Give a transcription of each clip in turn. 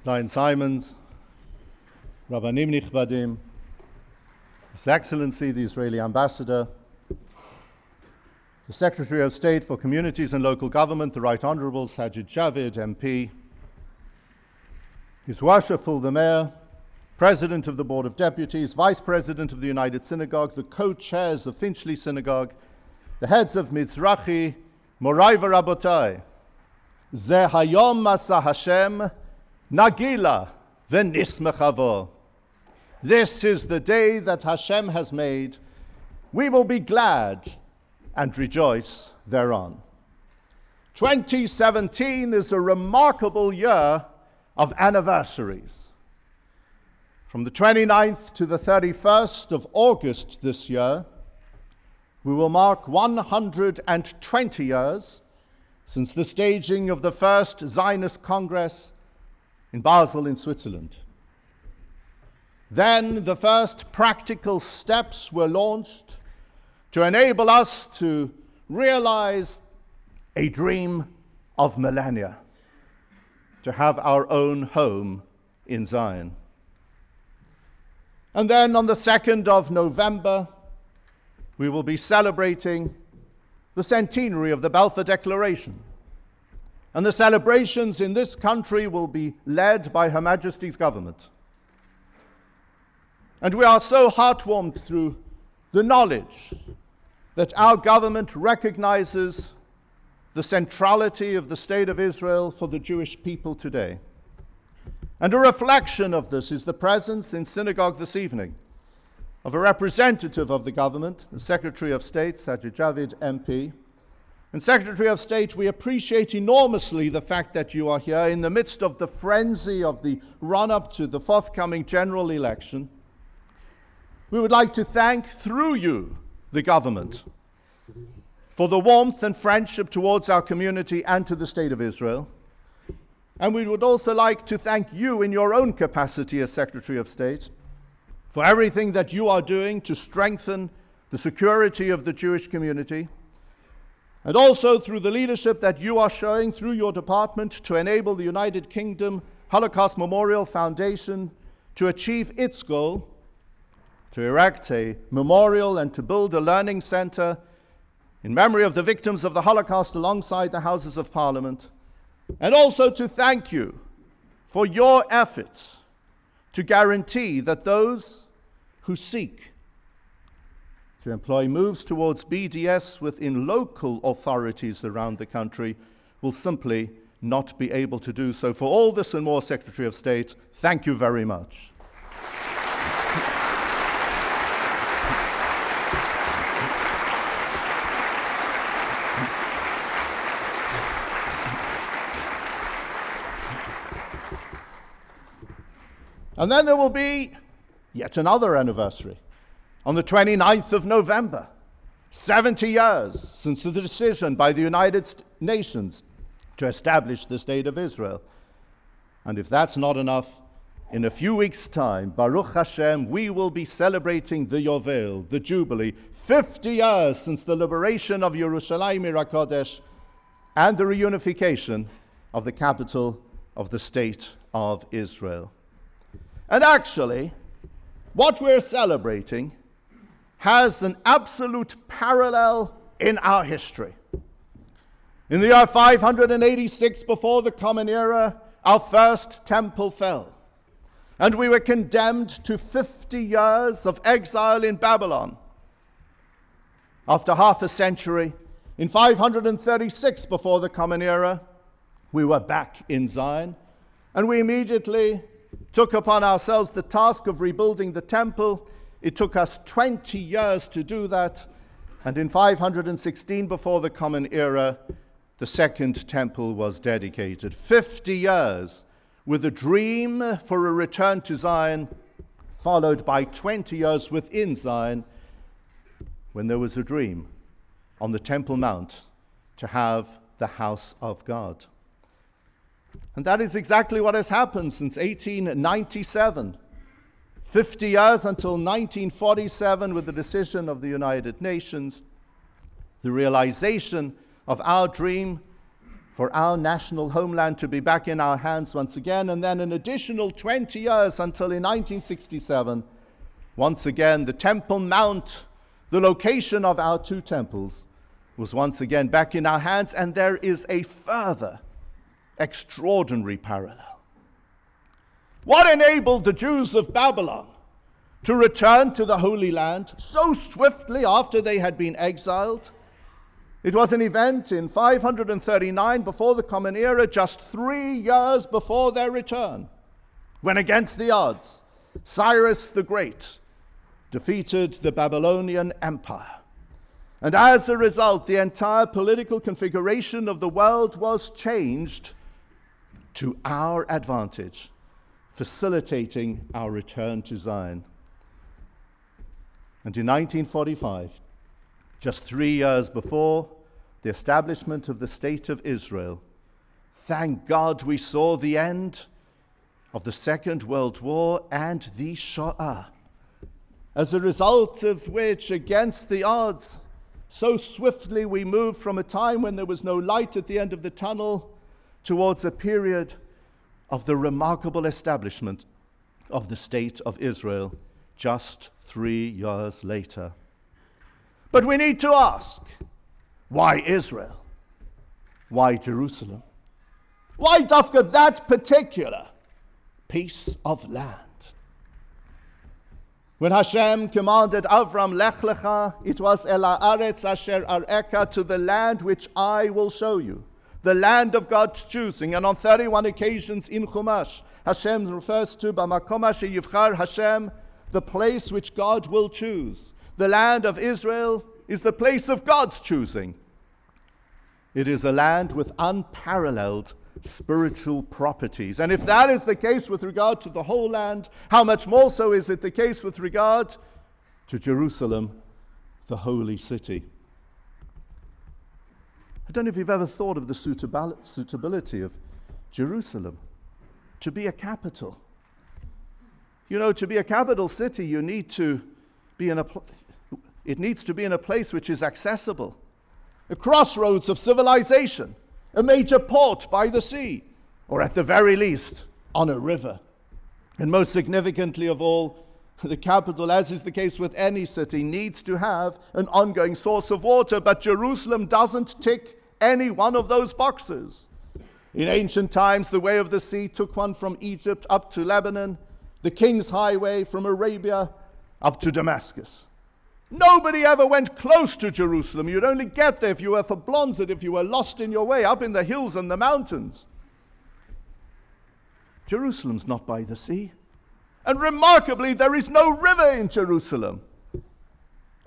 Zion Simons, Rabbanim Nichbadim, His Excellency the Israeli Ambassador, the Secretary of State for Communities and Local Government, the Right Honourable Sajid Javid, MP, His Worshipful the Mayor, President of the Board of Deputies, Vice President of the United Synagogue, the co-chairs of Finchley Synagogue, the heads of Mizrachi, Morai v'Rabotai, Ze Hayom Masa Hashem, Nagila v'Nismechavo. This is the day that Hashem has made. We will be glad and rejoice thereon. 2017 is a remarkable year of anniversaries. From the 29th to the 31st of August this year, we will mark 120 years since the staging of the first Zionist Congress in Basel in Switzerland. Then the first practical steps were launched to enable us to realize a dream of millennia, to have our own home in Zion. And then on the 2nd of November, we will be celebrating the centenary of the Balfour Declaration. And the celebrations in this country will be led by Her Majesty's government. And we are so heartwarmed through the knowledge that our government recognizes the centrality of the State of Israel for the Jewish people today. And a reflection of this is the presence in synagogue this evening of a representative of the government, the Secretary of State, Sajid Javid, MP. And Secretary of State, we appreciate enormously the fact that you are here in the midst of the frenzy of the run-up to the forthcoming general election. We would like to thank, through you, the government for the warmth and friendship towards our community and to the State of Israel. And we would also like to thank you in your own capacity as Secretary of State for everything that you are doing to strengthen the security of the Jewish community, and also through the leadership that you are showing through your department to enable the United Kingdom Holocaust Memorial Foundation to achieve its goal, to erect a memorial and to build a learning center in memory of the victims of the Holocaust alongside the Houses of Parliament, and also to thank you for your efforts to guarantee that those who seek to employ moves towards BDS within local authorities around the country will simply not be able to do so. For all this and more, Secretary of State, thank you very much. And then there will be yet another anniversary. On the 29th of November, 70 years since the decision by the United Nations to establish the State of Israel. And if that's not enough, in a few weeks' time, Baruch Hashem, we will be celebrating the Yovel, the Jubilee, 50 years since the liberation of Yerushalayim Ir HaKodesh and the reunification of the capital of the State of Israel. And actually, what we're celebrating has an absolute parallel in our history. In the year 586 before the Common Era, our first temple fell, and we were condemned to 50 years of exile in Babylon. After half a century, in 536 before the Common Era, we were back in Zion, and we immediately took upon ourselves the task of rebuilding the temple. It took us 20 years to do that, and in 516 before the Common Era, the second temple was dedicated. 50 years with a dream for a return to Zion, followed by 20 years within Zion, when there was a dream on the Temple Mount to have the house of God. And that is exactly what has happened since 1897. 50 years until 1947 with the decision of the United Nations, the realization of our dream for our national homeland to be back in our hands once again, and then an additional 20 years until in 1967, once again, the Temple Mount, the location of our two temples, was once again back in our hands, and there is a further extraordinary parallel. What enabled the Jews of Babylon to return to the Holy Land so swiftly after they had been exiled? It was an event in 539 before the Common Era, just 3 years before their return, when against the odds, Cyrus the Great defeated the Babylonian Empire. And as a result, the entire political configuration of the world was changed to our advantage, facilitating our return to Zion. And in 1945, just 3 years before the establishment of the State of Israel, thank God we saw the end of the Second World War and the Shoah, as a result of which, against the odds, so swiftly we moved from a time when there was no light at the end of the tunnel towards a period of the remarkable establishment of the State of Israel just 3 years later. But we need to ask, why Israel? Why Jerusalem? Why Dafka, that particular piece of land? When Hashem commanded Avram, Lech lecha, it was El haaretz asher areka, to the land which I will show you, the land of God's choosing. And on 31 occasions in Chumash, Hashem refers to Bamakom asher yivchar Hashem, the place which God will choose. The land of Israel is the place of God's choosing. It is a land with unparalleled spiritual properties. And if that is the case with regard to the whole land, how much more so is it the case with regard to Jerusalem, the holy city? I don't know if you've ever thought of the suitability of Jerusalem to be a capital. You know, to be a capital city, you need to be it needs to be in a place which is accessible, a crossroads of civilization, a major port by the sea, or at the very least, on a river. And most significantly of all, the capital, as is the case with any city, needs to have an ongoing source of water, but Jerusalem doesn't tick any one of those boxes. In ancient times, the way of the sea took one from Egypt up to Lebanon, the King's Highway from Arabia up to Damascus. Nobody ever went close to Jerusalem. You'd only get there if you were forblonzed, if you were lost in your way, up in the hills and the mountains. Jerusalem's not by the sea. And remarkably, there is no river in Jerusalem.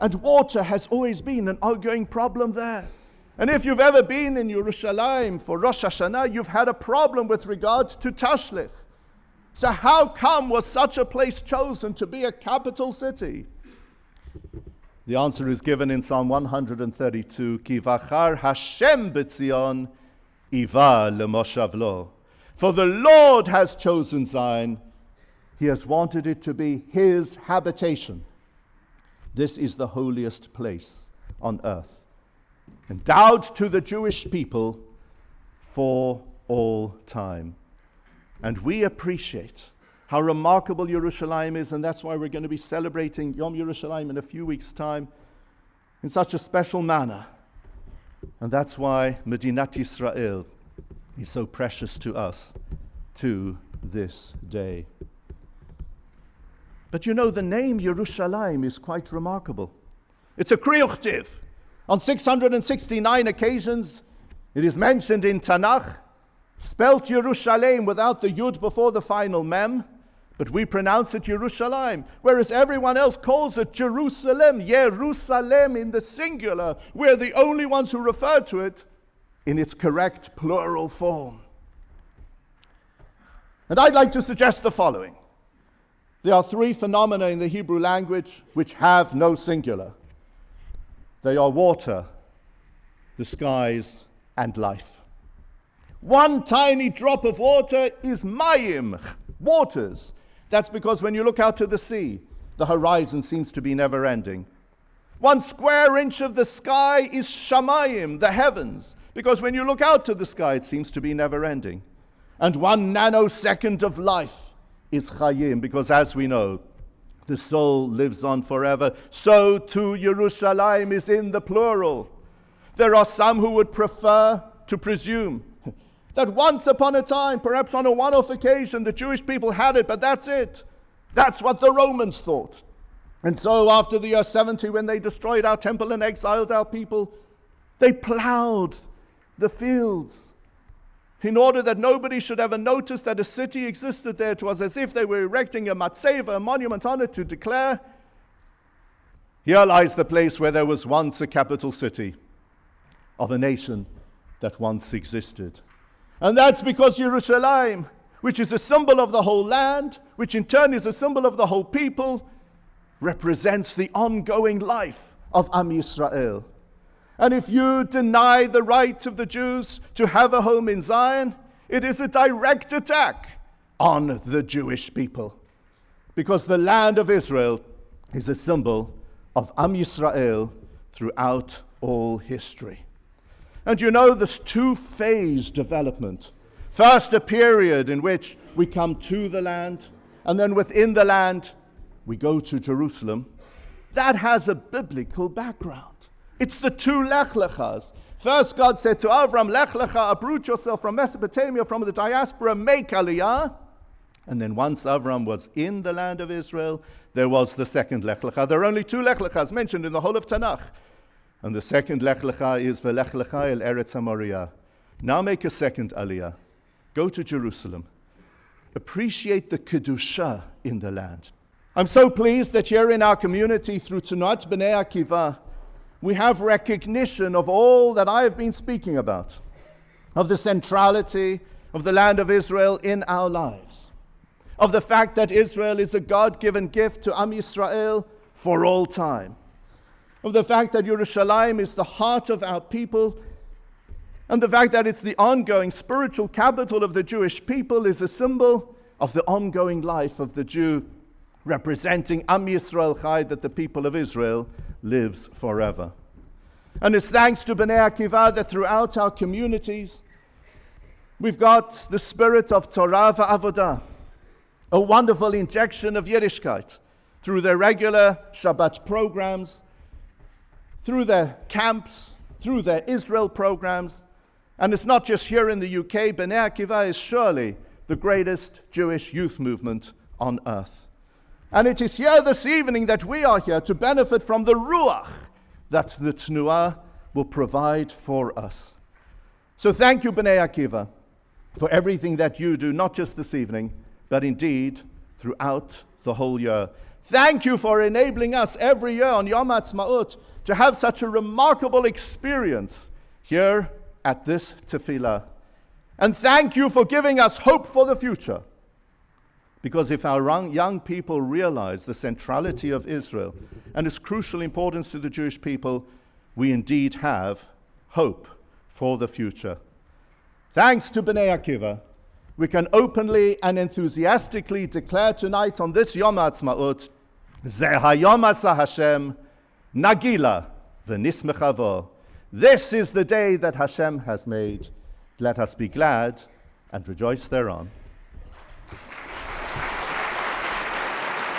And water has always been an ongoing problem there. And if you've ever been in Yerushalayim for Rosh Hashanah, you've had a problem with regard to Tashlich. So how come was such a place chosen to be a capital city? The answer is given in Psalm 132, Ki vachar Hashem b'tzion, iva lemoshavlo. For the Lord has chosen Zion. He has wanted it to be his habitation. This is the holiest place on earth, endowed to the Jewish people for all time. And we appreciate how remarkable Yerushalayim is, and that's why we're going to be celebrating Yom Yerushalayim in a few weeks' time in such a special manner. And that's why Medinat Yisrael is so precious to us to this day. But you know, the name Yerushalayim is quite remarkable. It's a kriyuchtiv. On 669 occasions, it is mentioned in Tanakh, spelt Yerushalayim without the yud before the final mem, but we pronounce it Yerushalayim, whereas everyone else calls it Jerusalem, Yerusalem in the singular. We're the only ones who refer to it in its correct plural form. And I'd like to suggest the following. There are three phenomena in the Hebrew language which have no singular. They are water, the skies, and life. One tiny drop of water is mayim, waters. That's because when you look out to the sea, the horizon seems to be never ending. 1 square inch of the sky is shamayim, the heavens, Because when you look out to the sky, it seems to be never-ending. And 1 nanosecond of life is chayim, because as we know, the soul lives on forever. So too Yerushalayim is in the plural. There are some who would prefer to presume that once upon a time, perhaps on a one-off occasion, the Jewish people had it, but that's it. That's what the Romans thought. And so after the year 70, when they destroyed our temple and exiled our people, they plowed the fields in order that nobody should ever notice that a city existed there. It was as if they were erecting a matzeva, a monument on it, to declare, here lies the place where there was once a capital city of a nation that once existed. And that's because Yerushalayim, which is a symbol of the whole land, which in turn is a symbol of the whole people, represents the ongoing life of Am Yisrael. And if you deny the right of the Jews to have a home in Zion, it is a direct attack on the Jewish people. Because the land of Israel is a symbol of Am Yisrael throughout all history. And you know, this two-phase development. First, a period in which we come to the land, and then within the land, we go to Jerusalem. That has a biblical background. It's the two Lech Lechas. First, God said to Avram, Lech Lecha, uproot yourself from Mesopotamia, from the diaspora, make Aliyah. And then once Avram was in the land of Israel, there was the second Lech Lecha. There are only two Lech Lechas mentioned in the whole of Tanakh. And the second Lech Lecha is Velech Lecha el Eretz HaMoriah. Now make a second Aliyah. Go to Jerusalem. Appreciate the Kedusha in the land. I'm so pleased that here in our community, through Tnuat B'nai Akiva, we have recognition of all that I have been speaking about, of the centrality of the land of Israel in our lives, of the fact that Israel is a God-given gift to Am Yisrael for all time, of the fact that Yerushalayim is the heart of our people, and the fact that it's the ongoing spiritual capital of the Jewish people is a symbol of the ongoing life of the Jew, representing Am Yisrael Chai, that the people of Israel lives forever. And it's thanks to B'nai Akiva that throughout our communities, we've got the spirit of Torah v'Avodah, a wonderful injection of Yiddishkeit through their regular Shabbat programs, through their camps, through their Israel programs. And it's not just here in the UK. B'nai Akiva is surely the greatest Jewish youth movement on earth. And it is here this evening that we are here to benefit from the Ruach that the Tnuah will provide for us. So thank you, B'nai Akiva, for everything that you do, not just this evening, but indeed throughout the whole year. Thank you for enabling us every year on Yom Ha'atzmaut to have such a remarkable experience here at this tefillah. And thank you for giving us hope for the future. Because if our young people realize the centrality of Israel and its crucial importance to the Jewish people, we indeed have hope for the future. Thanks to B'nai Akiva, we can openly and enthusiastically declare tonight on this Yom Ha'atzmaut, Zeh hayom asa Hashem, Nagila v'nismecha bo. This is the day that Hashem has made. Let us be glad and rejoice thereon.